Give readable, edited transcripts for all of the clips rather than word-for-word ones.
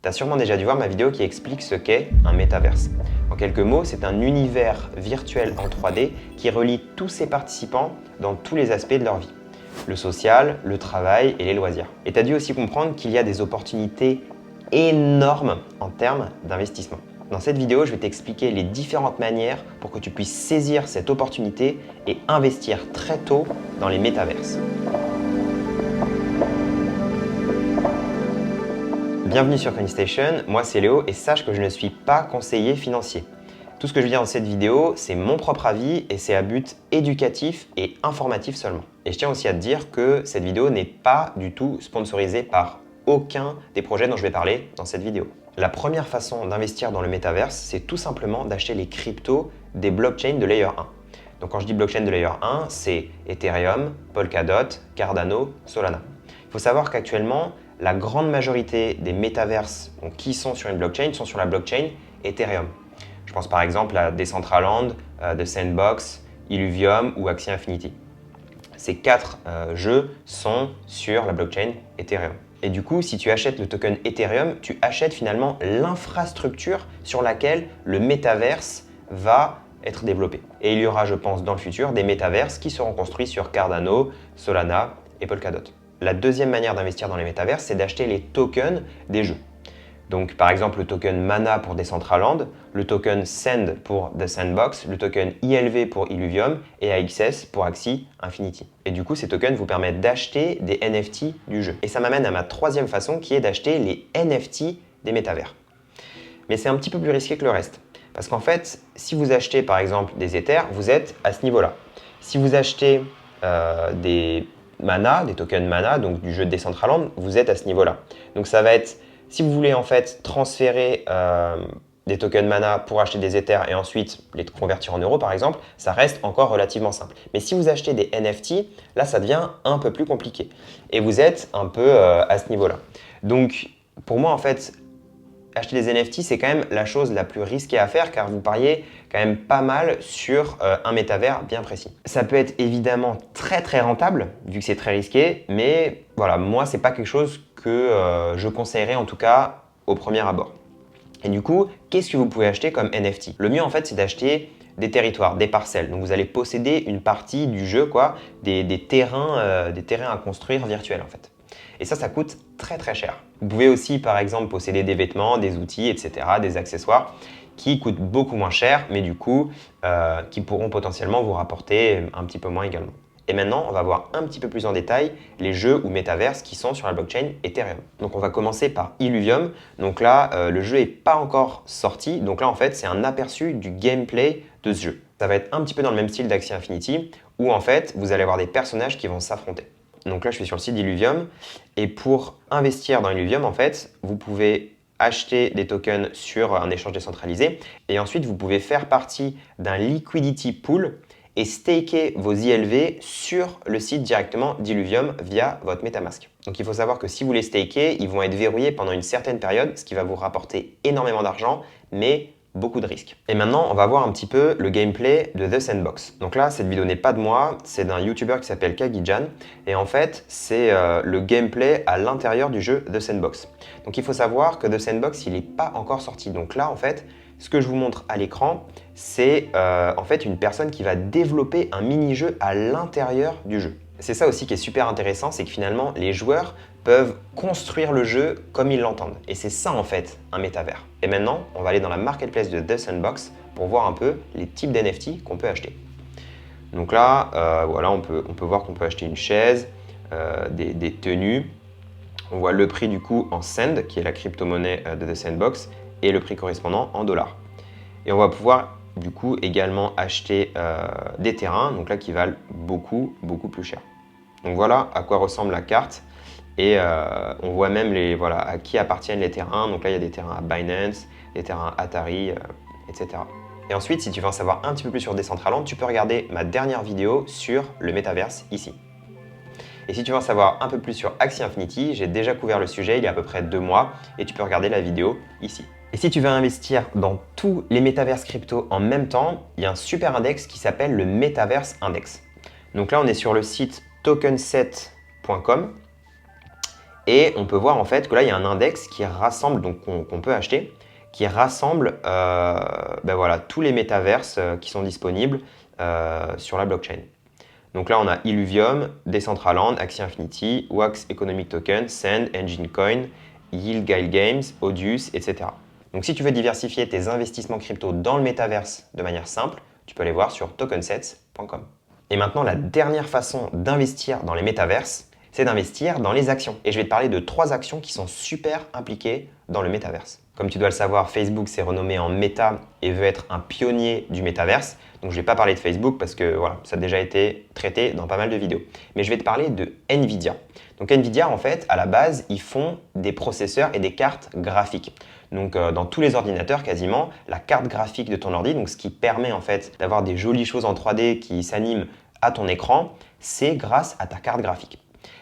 as sûrement déjà dû voir ma vidéo qui explique ce qu'est un métaverse. En quelques mots, c'est un univers virtuel en 3D qui relie tous ses participants dans tous les aspects de leur vie. Le social, le travail et les loisirs. Et tu as dû aussi comprendre qu'il y a des opportunités énormes en termes d'investissement. Dans cette vidéo, je vais t'expliquer les différentes manières pour que tu puisses saisir cette opportunité et investir très tôt dans les métaverses. Bienvenue sur CoinStation, moi c'est Léo et sache que je ne suis pas conseiller financier. Tout ce que je dis dans cette vidéo, c'est mon propre avis et c'est à but éducatif et informatif seulement. Et je tiens aussi à te dire que cette vidéo n'est pas du tout sponsorisée par aucun des projets dont je vais parler dans cette vidéo. La première façon d'investir dans le métaverse, c'est tout simplement d'acheter les cryptos des blockchains de Layer 1. Donc quand je dis blockchain de Layer 1, c'est Ethereum, Polkadot, Cardano, Solana. Il faut savoir qu'actuellement, la grande majorité des métaverses qui sont sur une blockchain sont sur la blockchain Ethereum. Je pense par exemple à Decentraland, The Sandbox, Illuvium ou Axie Infinity. Ces quatre jeux sont sur la blockchain Ethereum. Et du coup, si tu achètes le token Ethereum, tu achètes finalement l'infrastructure sur laquelle le métaverse va être développé. Et il y aura, je pense, dans le futur, des métaverses qui seront construits sur Cardano, Solana et Polkadot. La deuxième manière d'investir dans les métaverses, c'est d'acheter les tokens des jeux. Donc par exemple le token Mana pour Decentraland, le token Sand pour The Sandbox, le token ILV pour Illuvium et AXS pour Axie Infinity. Et du coup, ces tokens vous permettent d'acheter des NFT du jeu. Et ça m'amène à ma troisième façon qui est d'acheter les NFT des métavers. Mais c'est un petit peu plus risqué que le reste. Parce qu'en fait, si vous achetez par exemple des Ethers, vous êtes à ce niveau-là. Si vous achetez des Mana, des tokens Mana, donc du jeu de Decentraland, vous êtes à ce niveau-là. Donc ça va être, si vous voulez en fait transférer des tokens Mana pour acheter des Ethers et ensuite les convertir en euros par exemple, ça reste encore relativement simple. Mais si vous achetez des NFT, là ça devient un peu plus compliqué. Et vous êtes un peu à ce niveau-là. Donc pour moi en fait, acheter des NFT, c'est quand même la chose la plus risquée à faire car vous pariez quand même pas mal sur un métavers bien précis. Ça peut être évidemment très rentable vu que c'est très risqué, mais voilà, moi c'est pas quelque chose que je conseillerais en tout cas au premier abord. Et du coup, qu'est-ce que vous pouvez acheter comme NFT? Le mieux en fait, c'est d'acheter des territoires, des parcelles. Donc vous allez posséder une partie du jeu, des terrains à construire virtuels en fait. Et ça coûte très cher. Vous pouvez aussi, par exemple, posséder des vêtements, des outils, etc., des accessoires qui coûtent beaucoup moins cher, mais du coup, qui pourront potentiellement vous rapporter un petit peu moins également. Et maintenant, on va voir un petit peu plus en détail les jeux ou métaverses qui sont sur la blockchain Ethereum. Donc, on va commencer par Illuvium. Donc là, le jeu n'est pas encore sorti. Donc là, en fait, c'est un aperçu du gameplay de ce jeu. Ça va être un petit peu dans le même style d'Axie Infinity, où en fait, vous allez avoir des personnages qui vont s'affronter. Donc là, je suis sur le site d'Illuvium et pour investir dans Illuvium, en fait, vous pouvez acheter des tokens sur un échange décentralisé et ensuite, vous pouvez faire partie d'un liquidity pool et staker vos ILV sur le site directement d'Illuvium via votre MetaMask. Donc il faut savoir que si vous les stakez, ils vont être verrouillés pendant une certaine période, ce qui va vous rapporter énormément d'argent, mais beaucoup de risques. Et maintenant, on va voir un petit peu le gameplay de The Sandbox. Donc là, cette vidéo n'est pas de moi, c'est d'un YouTuber qui s'appelle Kagijan. Et en fait, c'est le gameplay à l'intérieur du jeu The Sandbox. Donc il faut savoir que The Sandbox, il n'est pas encore sorti. Donc là, en fait, ce que je vous montre à l'écran, c'est en fait une personne qui va développer un mini-jeu à l'intérieur du jeu. C'est ça aussi qui est super intéressant, c'est que finalement, les joueurs peuvent construire le jeu comme ils l'entendent. Et c'est ça en fait un métavers. Et maintenant, on va aller dans la marketplace de The Sandbox pour voir un peu les types d'NFT qu'on peut acheter. Donc là, voilà, on peut voir qu'on peut acheter une chaise, des tenues. On voit le prix du coup en Sand, qui est la crypto-monnaie de The Sandbox, et le prix correspondant en dollars. Et on va pouvoir du coup également acheter des terrains, donc là qui valent beaucoup plus cher. Donc voilà à quoi ressemble la carte. Et on voit même à qui appartiennent les terrains. Donc là, il y a des terrains à Binance, des terrains à Atari, etc. Et ensuite, si tu veux en savoir un petit peu plus sur Decentraland, tu peux regarder ma dernière vidéo sur le métaverse ici. Et si tu veux en savoir un peu plus sur Axie Infinity, j'ai déjà couvert le sujet il y a à peu près 2 mois et tu peux regarder la vidéo ici. Et si tu veux investir dans tous les métaverses crypto en même temps, il y a un super index qui s'appelle le Metaverse Index. Donc là, on est sur le site tokenset.com. Et on peut voir en fait que là, il y a un index qui rassemble, donc qu'on peut acheter, qui rassemble voilà, tous les métaverses qui sont disponibles sur la blockchain. Donc là, on a Illuvium, Decentraland, Axie Infinity, Wax Economic Token, Sand, Engine Coin, Yield Guile Games, Odious, etc. Donc si tu veux diversifier tes investissements crypto dans le métaverse de manière simple, tu peux aller voir sur tokensets.com. Et maintenant, la dernière façon d'investir dans les métaverses, c'est d'investir dans les actions. Et je vais te parler de 3 actions qui sont super impliquées dans le métaverse. Comme tu dois le savoir, Facebook s'est renommé en Meta et veut être un pionnier du métaverse. Donc je ne vais pas parler de Facebook parce que voilà, ça a déjà été traité dans pas mal de vidéos. Mais je vais te parler de Nvidia. Donc Nvidia, en fait, à la base, ils font des processeurs et des cartes graphiques. Donc dans tous les ordinateurs quasiment, la carte graphique de ton ordi, donc ce qui permet en fait d'avoir des jolies choses en 3D qui s'animent à ton écran, c'est grâce à ta carte graphique.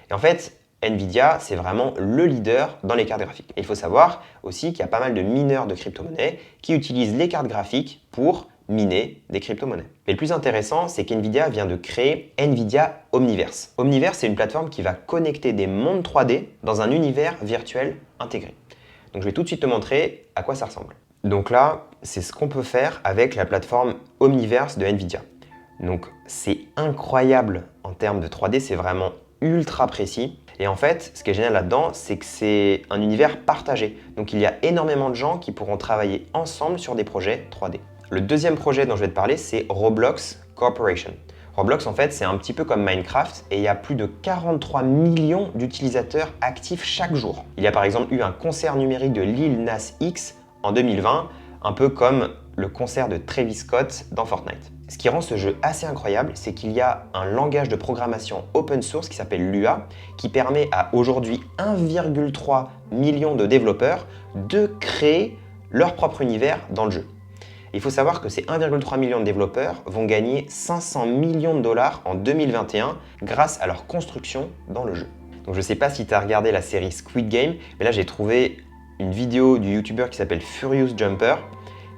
Et en fait, Nvidia, c'est vraiment le leader dans les cartes graphiques. Et il faut savoir aussi qu'il y a pas mal de mineurs de crypto-monnaies qui utilisent les cartes graphiques pour miner des crypto-monnaies. Mais le plus intéressant, c'est qu'Nvidia vient de créer Nvidia Omniverse. Omniverse, c'est une plateforme qui va connecter des mondes 3D dans un univers virtuel intégré. Donc je vais tout de suite te montrer à quoi ça ressemble. Donc là, c'est ce qu'on peut faire avec la plateforme Omniverse de Nvidia. Donc c'est incroyable en termes de 3D, c'est vraiment ultra précis. Et en fait, ce qui est génial là-dedans, c'est que c'est un univers partagé. Donc il y a énormément de gens qui pourront travailler ensemble sur des projets 3D. Le deuxième projet dont je vais te parler, c'est Roblox Corporation. Roblox, en fait, c'est un petit peu comme Minecraft et il y a plus de 43 millions d'utilisateurs actifs chaque jour. Il y a par exemple eu un concert numérique de Lil Nas X en 2020, un peu comme le concert de Travis Scott dans Fortnite. Ce qui rend ce jeu assez incroyable, c'est qu'il y a un langage de programmation open source qui s'appelle Lua, qui permet à aujourd'hui 1,3 million de développeurs de créer leur propre univers dans le jeu. Il faut savoir que ces 1,3 million de développeurs vont gagner 500 millions de dollars en 2021 grâce à leur construction dans le jeu. Donc je ne sais pas si tu as regardé la série Squid Game, mais là j'ai trouvé une vidéo du youtubeur qui s'appelle Furious Jumper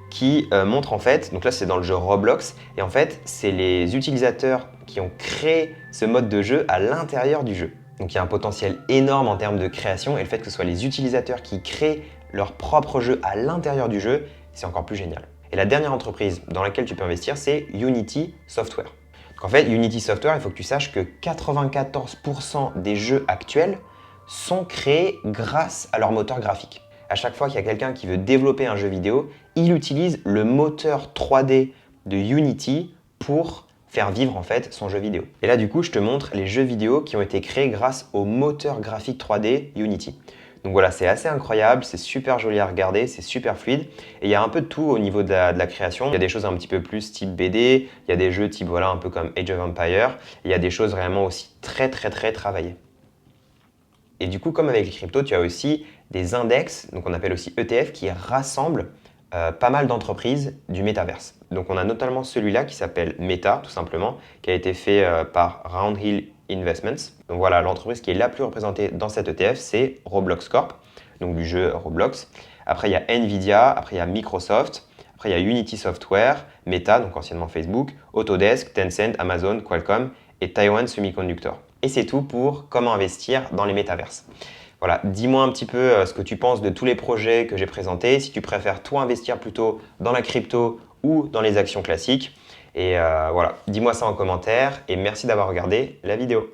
qui montre en fait, donc là c'est dans le jeu Roblox, et en fait c'est les utilisateurs qui ont créé ce mode de jeu à l'intérieur du jeu. Donc il y a un potentiel énorme en termes de création et le fait que ce soit les utilisateurs qui créent leur propre jeu à l'intérieur du jeu, c'est encore plus génial. Et la dernière entreprise dans laquelle tu peux investir, c'est Unity Software. Donc en fait, Unity Software, il faut que tu saches que 94% des jeux actuels sont créés grâce à leur moteur graphique. À chaque fois qu'il y a quelqu'un qui veut développer un jeu vidéo, il utilise le moteur 3D de Unity pour faire vivre en fait son jeu vidéo. Et là du coup, je te montre les jeux vidéo qui ont été créés grâce au moteur graphique 3D Unity. Donc voilà, c'est assez incroyable, c'est super joli à regarder, c'est super fluide. Et il y a un peu de tout au niveau de la création. Il y a des choses un petit peu plus type BD, il y a des jeux type voilà un peu comme Age of Empires. Il y a des choses vraiment aussi très travaillées. Et du coup, comme avec les cryptos, tu as aussi des index, donc on appelle aussi ETF, qui rassemblent pas mal d'entreprises du métaverse. Donc on a notamment celui-là qui s'appelle Meta, tout simplement, qui a été fait par Roundhill Investments. Donc voilà, l'entreprise qui est la plus représentée dans cet ETF, c'est Roblox Corp, donc du jeu Roblox. Après, il y a Nvidia, après il y a Microsoft, après il y a Unity Software, Meta, donc anciennement Facebook, Autodesk, Tencent, Amazon, Qualcomm et Taiwan Semiconductor. Et c'est tout pour comment investir dans les métaverses. Voilà, dis-moi un petit peu ce que tu penses de tous les projets que j'ai présentés, si tu préfères toi investir plutôt dans la crypto ou dans les actions classiques. Et voilà, dis-moi ça en commentaire et merci d'avoir regardé la vidéo.